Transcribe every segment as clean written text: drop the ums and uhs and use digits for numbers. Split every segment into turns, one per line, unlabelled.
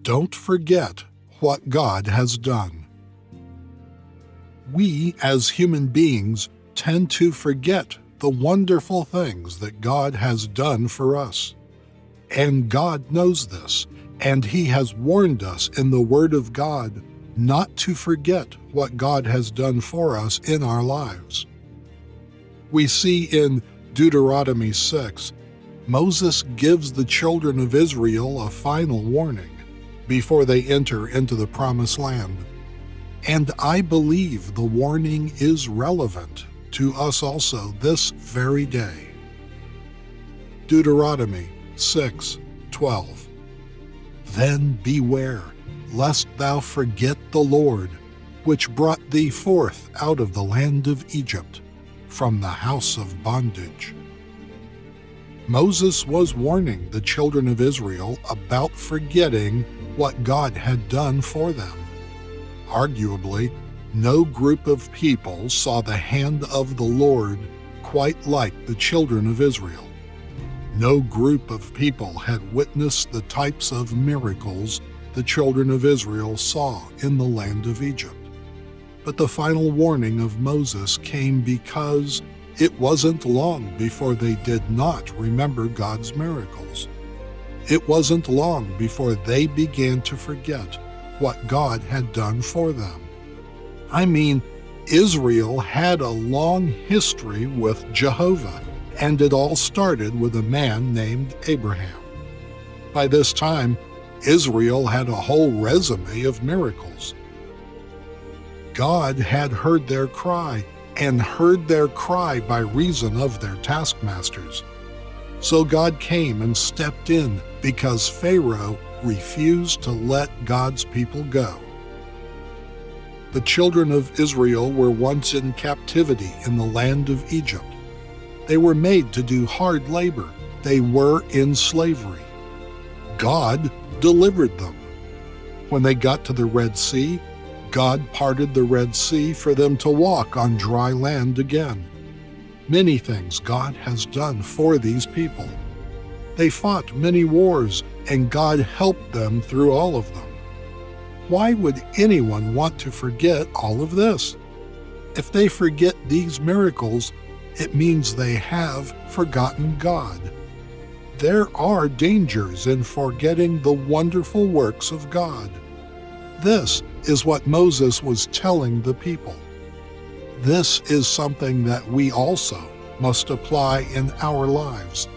Don't forget what God has done. We, as human beings, tend to forget the wonderful things that God has done for us. And God knows this, and He has warned us in the Word of God not to forget what God has done for us in our lives. We see in Deuteronomy 6, Moses gives the children of Israel a final warning before they enter into the Promised Land. And I believe the warning is relevant to us also this very day. Deuteronomy 6:12. Then beware, lest thou forget the Lord, which brought thee forth out of the land of Egypt, from the house of bondage. Moses was warning the children of Israel about forgetting what God had done for them. Arguably, no group of people saw the hand of the Lord quite like the children of Israel. No group of people had witnessed the types of miracles the children of Israel saw in the land of Egypt. But the final warning of Moses came because it wasn't long before they did not remember God's miracles. It wasn't long before they began to forget what God had done for them. I mean, Israel had a long history with Jehovah, and it all started with a man named Abraham. By this time, Israel had a whole resume of miracles. God had heard their cry, and heard their cry by reason of their taskmasters. So God came and stepped in because Pharaoh refused to let God's people go. The children of Israel were once in captivity in the land of Egypt. They were made to do hard labor. They were in slavery. God delivered them. When they got to the Red Sea, God parted the Red Sea for them to walk on dry land again. Many things God has done for these people. They fought many wars, and God helped them through all of them. Why would anyone want to forget all of this? If they forget these miracles, it means they have forgotten God. There are dangers in forgetting the wonderful works of God. This is what Moses was telling the people. This is something that we also must apply in our lives.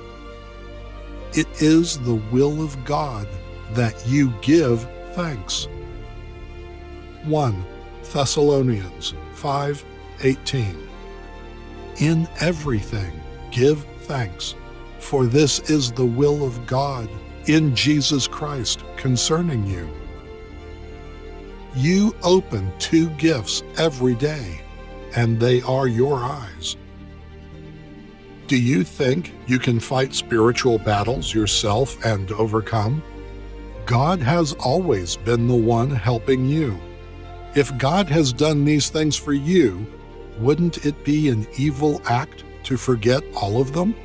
It is the will of God that you give thanks. 1 Thessalonians 5:18. In everything give thanks, for this is the will of God in Jesus Christ concerning you. You open 2 gifts every day, and they are your eyes. Do you think you can fight spiritual battles yourself and overcome? God has always been the one helping you. If God has done these things for you, wouldn't it be an evil act to forget all of them?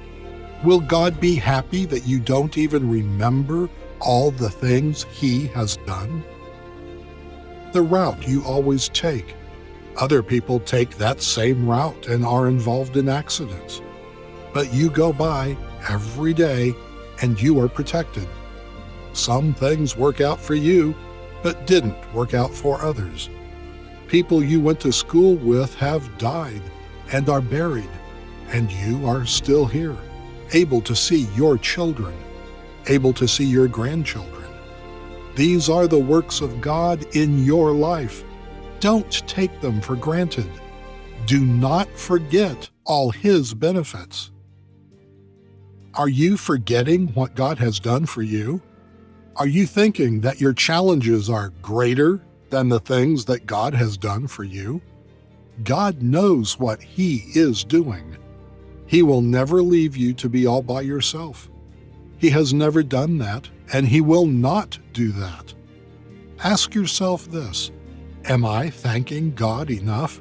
Will God be happy that you don't even remember all the things He has done? The route you always take. Other people take that same route and are involved in accidents. But you go by every day and you are protected. Some things work out for you, but didn't work out for others. People you went to school with have died and are buried, and you are still here, able to see your children, able to see your grandchildren. These are the works of God in your life. Don't take them for granted. Do not forget all His benefits. Are you forgetting what God has done for you? Are you thinking that your challenges are greater than the things that God has done for you? God knows what He is doing. He will never leave you to be all by yourself. He has never done that, and He will not do that. Ask yourself this: am I thanking God enough?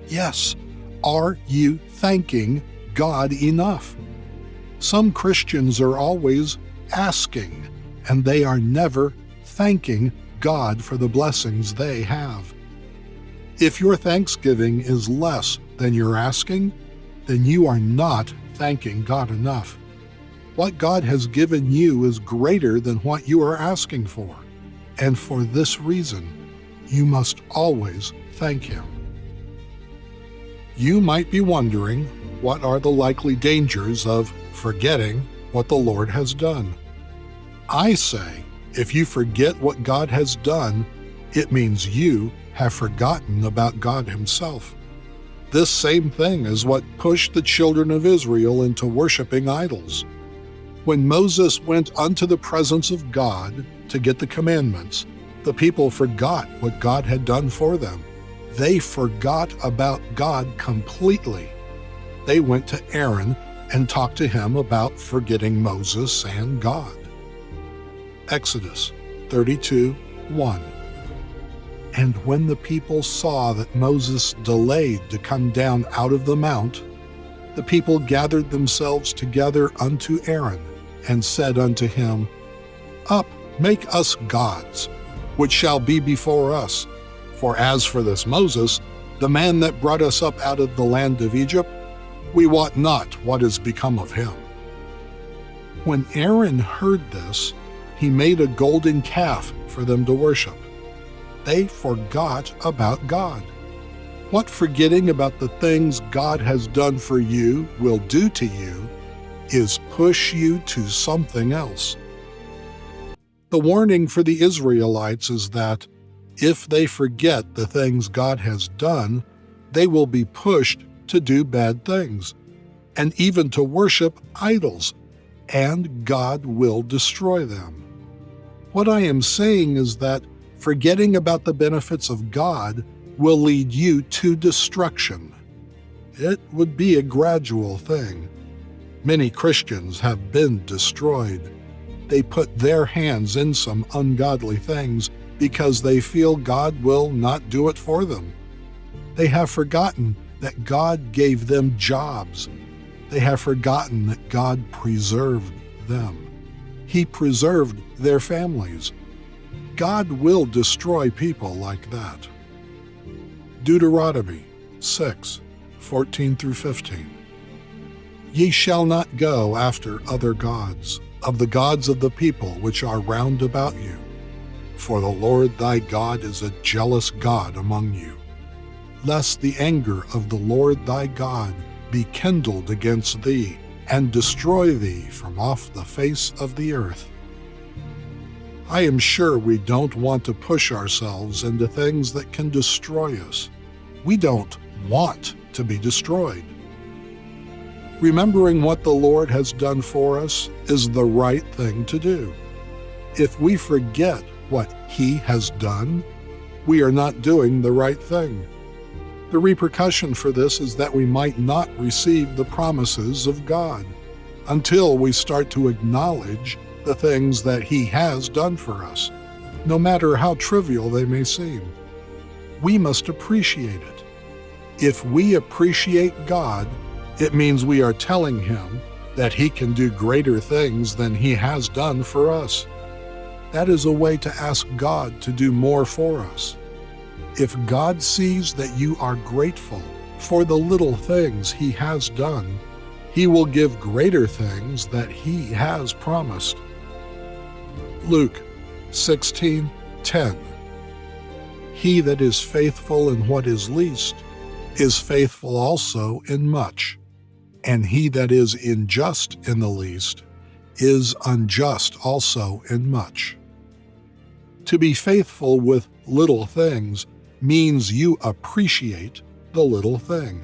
Yes. Are you thanking God enough? Some Christians are always asking, and they are never thanking God for the blessings they have. If your thanksgiving is less than you're asking, then you are not thanking God enough. What God has given you is greater than what you are asking for, and for this reason, you must always thank Him. You might be wondering, what are the likely dangers of forgetting what the Lord has done? I say, if you forget what God has done, it means you have forgotten about God Himself. This same thing is what pushed the children of Israel into worshiping idols. When Moses went unto the presence of God to get the commandments, the people forgot what God had done for them. They forgot about God completely. They went to Aaron and talked to him about forgetting Moses and God. Exodus 32:1. And when the people saw that Moses delayed to come down out of the mount, the people gathered themselves together unto Aaron, and said unto him, Up, make us gods, which shall be before us. For as for this Moses, the man that brought us up out of the land of Egypt, we wot not what is become of him. When Aaron heard this, he made a golden calf for them to worship. They forgot about God. What forgetting about the things God has done for you will do to you is push you to something else. The warning for the Israelites is that if they forget the things God has done, they will be pushed to do bad things, and even to worship idols, and God will destroy them. What I am saying is that forgetting about the benefits of God will lead you to destruction. It would be a gradual thing. Many Christians have been destroyed. They put their hands in some ungodly things because they feel God will not do it for them. They have forgotten that God gave them jobs. They have forgotten that God preserved them. He preserved their families. God will destroy people like that. Deuteronomy 6:14-15. Ye shall not go after other gods, of the gods of the people which are round about you. For the Lord thy God is a jealous God among you, lest the anger of the Lord thy God be kindled against thee, and destroy thee from off the face of the earth. I am sure we don't want to push ourselves into things that can destroy us. We don't want to be destroyed. Remembering what the Lord has done for us is the right thing to do. If we forget what He has done, we are not doing the right thing. The repercussion for this is that we might not receive the promises of God until we start to acknowledge the things that He has done for us, no matter how trivial they may seem. We must appreciate it. If we appreciate God, it means we are telling Him that He can do greater things than He has done for us. That is a way to ask God to do more for us. If God sees that you are grateful for the little things He has done, He will give greater things that He has promised. Luke 16:10. He that is faithful in what is least is faithful also in much, and he that is unjust in the least is unjust also in much. To be faithful with little things means you appreciate the little thing.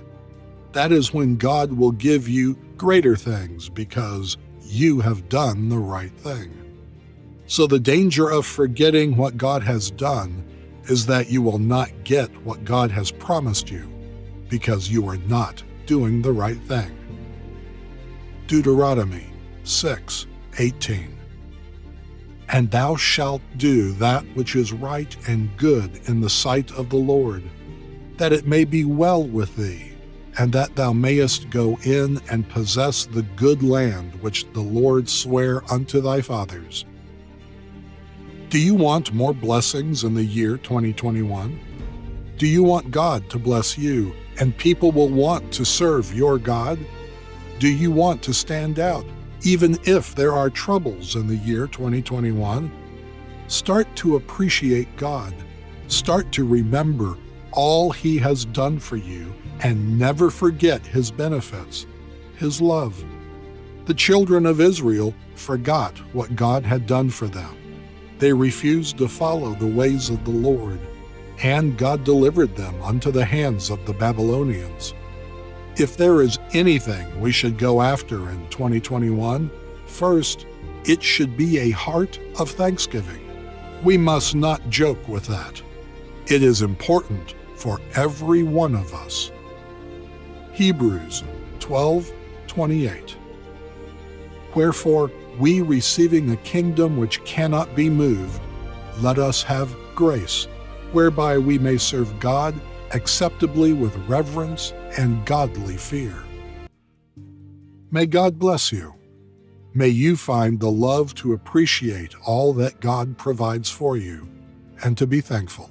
That is when God will give you greater things because you have done the right thing. So the danger of forgetting what God has done is that you will not get what God has promised you because you are not doing the right thing. Deuteronomy 6:18. And thou shalt do that which is right and good in the sight of the Lord, that it may be well with thee, and that thou mayest go in and possess the good land which the Lord sware unto thy fathers. Do you want more blessings in the year 2021? Do you want God to bless you and people will want to serve your God? Do you want to stand out, even if there are troubles in the year 2021? Start to appreciate God. Start to remember all He has done for you and never forget His benefits, His love. The children of Israel forgot what God had done for them. They refused to follow the ways of the Lord, and God delivered them unto the hands of the Babylonians. If there is anything we should go after in 2021, first, it should be a heart of thanksgiving. We must not joke with that. It is important for every one of us. Hebrews 12:28. Wherefore, we receiving a kingdom which cannot be moved, let us have grace, whereby we may serve God acceptably with reverence and godly fear. May God bless you. May you find the love to appreciate all that God provides for you and to be thankful.